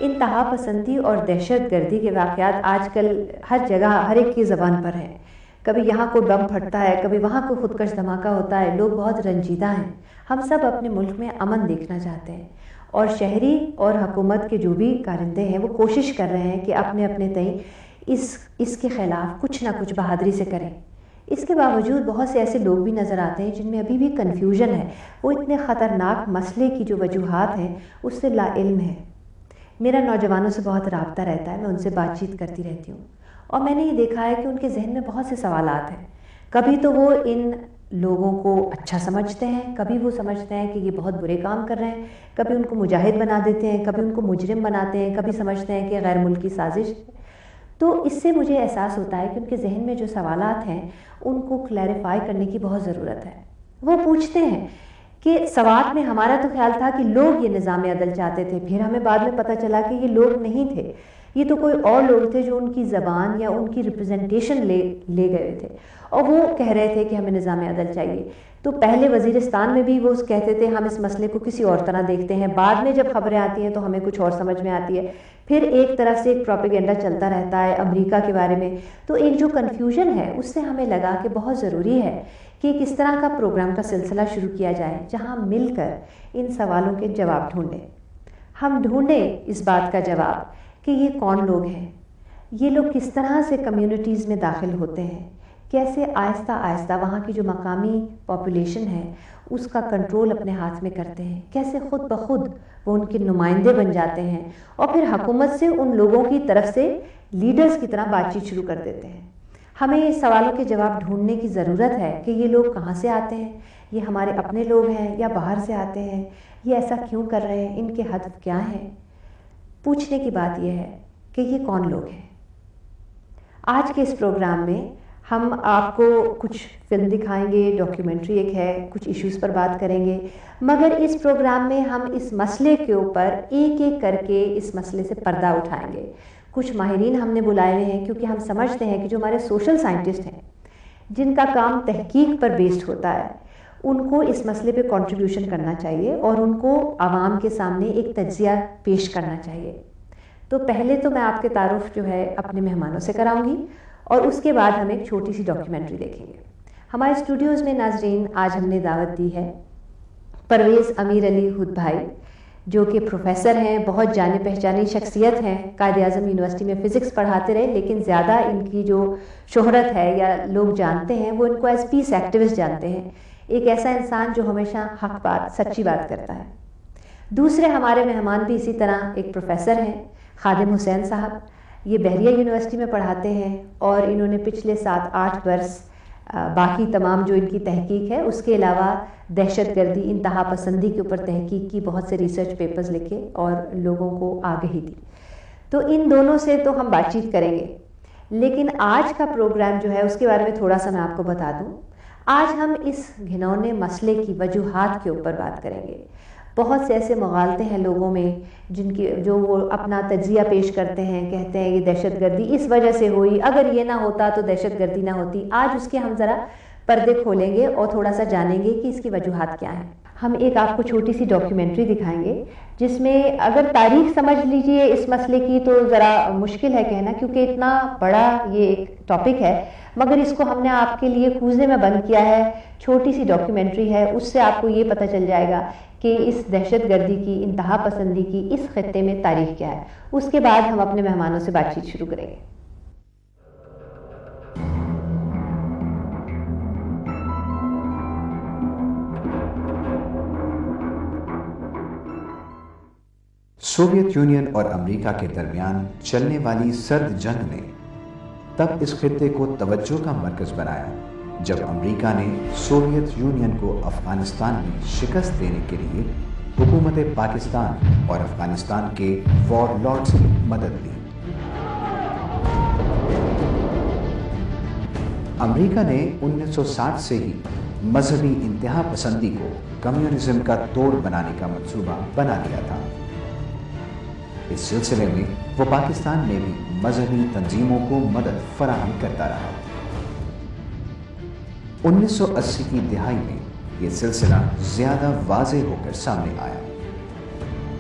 انتہا پسندی اور دہشت گردی کے واقعات آج کل ہر جگہ ہر ایک کی زبان پر ہیں. کبھی یہاں کوئی بم پھٹتا ہے، کبھی وہاں کوئی خودکش دھماکہ ہوتا ہے. لوگ بہت رنجیدہ ہیں. ہم سب اپنے ملک میں امن دیکھنا چاہتے ہیں، اور شہری اور حکومت کے جو بھی کارندے ہیں وہ کوشش کر رہے ہیں کہ اپنے اپنے تئیں اس کے خلاف کچھ نہ کچھ بہادری سے کریں. اس کے باوجود بہت سے ایسے لوگ بھی نظر آتے ہیں جن میں ابھی بھی کنفیوژن ہے. وہ اتنے خطرناک مسئلے کی جو وجوہات ہیں اس سے لا علم ہے. میرا نوجوانوں سے بہت رابطہ رہتا ہے، میں ان سے بات چیت کرتی رہتی ہوں، اور میں نے یہ دیکھا ہے کہ ان کے ذہن میں بہت سے سوالات ہیں. کبھی تو وہ ان لوگوں کو اچھا سمجھتے ہیں، کبھی وہ سمجھتے ہیں کہ یہ بہت برے کام کر رہے ہیں، کبھی ان کو مجاہد بنا دیتے ہیں، کبھی ان کو مجرم بناتے ہیں، کبھی سمجھتے ہیں کہ غیر ملکی سازش. تو اس سے مجھے احساس ہوتا ہے کہ ان کے ذہن میں جو سوالات ہیں ان کو کلیریفائی کرنے کی بہت ضرورت ہے. وہ پوچھتے ہیں کہ سوات میں ہمارا تو خیال تھا کہ لوگ یہ نظام عدل چاہتے تھے، پھر ہمیں بعد میں پتہ چلا کہ یہ لوگ نہیں تھے، یہ تو کوئی اور لوگ تھے جو ان کی زبان یا ان کی ریپرزنٹیشن لے گئے تھے، اور وہ کہہ رہے تھے کہ ہمیں نظام عدل چاہیے. تو پہلے وزیرستان میں بھی وہ کہتے تھے ہم اس مسئلے کو کسی اور طرح دیکھتے ہیں، بعد میں جب خبریں آتی ہیں تو ہمیں کچھ اور سمجھ میں آتی ہے. پھر ایک طرف سے ایک پروپیگنڈا چلتا رہتا ہے امریکہ کے بارے میں. تو ایک جو کنفیوژن ہے اس سے ہمیں لگا کہ بہت ضروری ہے کہ ایک اس طرح کا پروگرام کا سلسلہ شروع کیا جائے جہاں مل کر ان سوالوں کے جواب ڈھونڈیں. ہم ڈھونڈیں اس بات کا جواب کہ یہ کون لوگ ہیں، یہ لوگ کس طرح سے کمیونٹیز میں داخل ہوتے ہیں، کیسے آہستہ آہستہ وہاں کی جو مقامی پاپولیشن ہے اس کا کنٹرول اپنے ہاتھ میں کرتے ہیں، کیسے خود بخود وہ ان کے نمائندے بن جاتے ہیں، اور پھر حکومت سے ان لوگوں کی طرف سے لیڈرز کی طرح بات چیت شروع کر دیتے ہیں. ہمیں اس سوالوں کے جواب ڈھونڈنے کی ضرورت ہے کہ یہ لوگ کہاں سے آتے ہیں، یہ ہمارے اپنے لوگ ہیں یا باہر سے آتے ہیں، یہ ایسا کیوں کر رہے ہیں، ان کے ہدف کیا ہیں. پوچھنے کی بات یہ ہے کہ یہ کون لوگ ہیں. آج کے اس پروگرام میں ہم آپ کو کچھ فلم دکھائیں گے، ڈاکیومنٹری ایک ہے، کچھ ایشوز پر بات کریں گے، مگر اس پروگرام میں ہم اس مسئلے کے اوپر ایک ایک کر کے اس مسئلے سے پردہ اٹھائیں گے. کچھ ماہرین ہم نے بلائے ہوئے ہیں کیونکہ ہم سمجھتے ہیں کہ جو ہمارے سوشل سائنٹسٹ ہیں جن کا کام تحقیق پر بیسڈ ہوتا ہے ان کو اس مسئلے پہ کنٹریبیوشن کرنا چاہیے اور ان کو عوام کے سامنے ایک تجزیہ پیش کرنا چاہیے. تو پہلے تو میں آپ کے تعارف جو ہے اپنے مہمانوں سے کراؤں گی، اور اس کے بعد ہم ایک چھوٹی سی ڈاکیومنٹری دیکھیں گے. ہمارے اسٹوڈیوز میں ناظرین آج ہم نے دعوت دی ہے پرویز امیر علی ہد بھائی، جو کہ پروفیسر ہیں، بہت جانے پہچانی شخصیت ہیں، قائد اعظم یونیورسٹی میں فزکس پڑھاتے رہے، لیکن زیادہ ان کی جو شہرت ہے یا لوگ جانتے ہیں وہ ان کو ایز پیس ایکٹیوسٹ جانتے ہیں، ایک ایسا انسان جو ہمیشہ حق بات، سچی بات کرتا ہے. دوسرے ہمارے مہمان بھی اسی طرح ایک پروفیسر ہیں، خادم حسین صاحب. یہ بحریہ یونیورسٹی میں پڑھاتے ہیں اور انہوں نے پچھلے 7-8 برس باقی تمام جو ان کی تحقیق ہے اس کے علاوہ دہشت گردی، انتہا پسندی کے اوپر تحقیق کی، بہت سے ریسرچ پیپرز لکھے اور لوگوں کو آگہی دی. تو ان دونوں سے تو ہم بات چیت کریں گے، لیکن آج کا پروگرام جو ہے اس کے بارے میں تھوڑا سا میں آپ کو بتا دوں. آج ہم اس گھنونے مسئلے کی وجوہات کے اوپر بات کریں گے. بہت سے ایسے مغالطے ہیں لوگوں میں جو وہ اپنا تجزیہ پیش کرتے ہیں، کہتے ہیں یہ دہشت گردی اس وجہ سے ہوئی، اگر یہ نہ ہوتا تو دہشت گردی نہ ہوتی. آج اس کے ہم ذرا پردے کھولیں گے اور تھوڑا سا جانیں گے کہ اس کی وجوہات کیا ہیں. ہم ایک آپ کو چھوٹی سی ڈاکیومنٹری دکھائیں گے جس میں اگر تاریخ سمجھ لیجئے اس مسئلے کی تو ذرا مشکل ہے کہنا، کیونکہ اتنا بڑا یہ ایک ٹاپک ہے، مگر اس کو ہم نے آپ کے لیے کوزے میں بند کیا ہے. چھوٹی سی ڈاکیومنٹری ہے، اس سے آپ کو یہ پتہ چل جائے گا کہ اس دہشت گردی کی، انتہا پسندی کی اس خطے میں تاریخ کیا ہے. اس کے بعد ہم اپنے مہمانوں سے بات چیت شروع کریں گے. سوویت یونین اور امریکہ کے درمیان چلنے والی سرد جنگ نے تب اس خطے کو توجہ کا مرکز بنایا جب امریکہ نے سوویت یونین کو افغانستان میں شکست دینے کے لیے حکومت پاکستان اور افغانستان کے وار لارڈز کی مدد لی. امریکہ نے 1960 سے ہی مذہبی انتہا پسندی کو کمیونزم کا توڑ بنانے کا منصوبہ بنا لیا تھا. اس سلسلے میں وہ پاکستان میں بھی مذہبی تنظیموں کو مدد فراہم کرتا رہا. 1980 کی دہائی میں یہ سلسلہ زیادہ واضح ہو کر سامنے آیا.